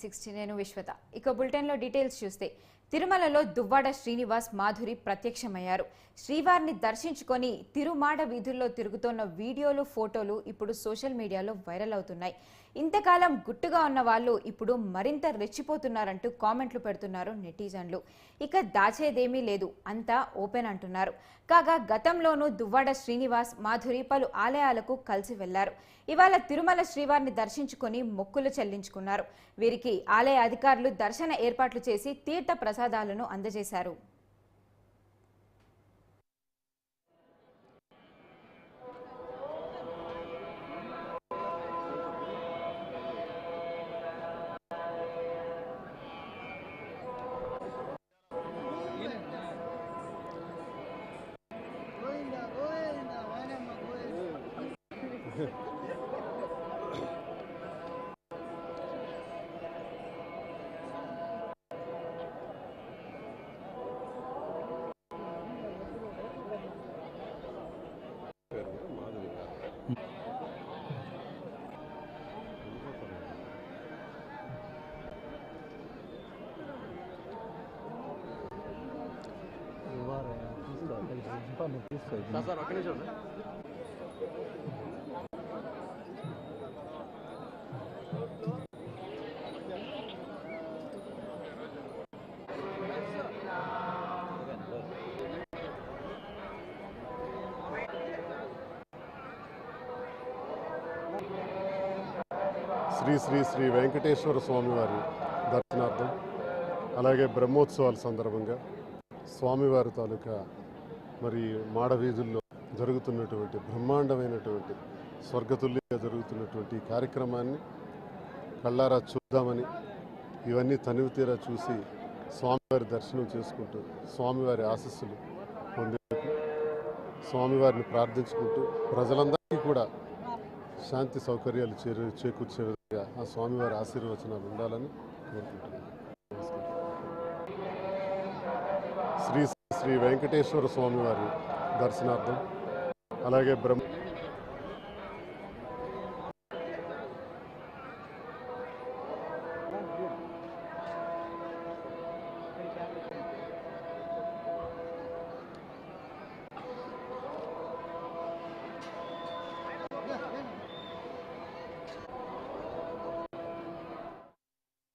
960 నేను విశ్వత. ఇక బులెటిన్లో డీటెయిల్స్ చూస్తే తిరుమలలో దువ్వాడ శ్రీనివాస్ మాధురి ప్రత్యక్షమయ్యారు. శ్రీవారిని దర్శించుకొని తిరుమాడ వీధుల్లో తిరుగుతున్న వీడియోలు ఫోటోలు ఇప్పుడు సోషల్ మీడియాలో వైరల్ అవుతున్నాయి. ఇంతకాలం గుట్టుగా ఉన్న వాళ్ళు ఇప్పుడు మరింత రెచ్చిపోతున్నారంటూ కామెంట్లు పెడుతున్నారు నెటిజన్లు. ఇక దాచేదేమీ లేదు, అంతా ఓపెన్ అంటున్నారు. కాగా గతంలోనూ దువ్వాడ శ్రీనివాస్ మాధురి పలు ఆలయాలకు కలిసి వెళ్లారు. ఇవాళ తిరుమల శ్రీవారిని దర్శించుకుని మొక్కులు చెల్లించుకున్నారు. వీరికి ఆలయ అధికారులు దర్శన ఏర్పాట్లు చేసి తీర్థ ప్రసాదాలను అందజేశారు. శ్రీ శ్రీ శ్రీ వెంకటేశ్వర స్వామివారి దర్శనార్థం అలాగే బ్రహ్మోత్సవాల సందర్భంగా స్వామివారి తాలూకా మరి మాడవీధుల్లో జరుగుతున్నటువంటి బ్రహ్మాండమైనటువంటి స్వర్గతుల్యంగా జరుగుతున్నటువంటి కార్యక్రమాన్ని కళ్ళారా చూద్దామని ఇవన్నీ తనివి తీరా చూసి స్వామివారి దర్శనం చేసుకుంటూ స్వామివారి ఆశీస్సులు పొందేందుకు స్వామివారిని ప్రార్థించుకుంటూ ప్రజలందరికీ కూడా శాంతి సౌకర్యాలు చేకూర్చే విధంగా ఆ స్వామివారి ఆశీర్వచనాలు ఉండాలని కోరుకుంటున్నాను. శ్రీ శ్రీ వెంకటేశ్వర స్వామివారి దర్శనార్థం అలాగే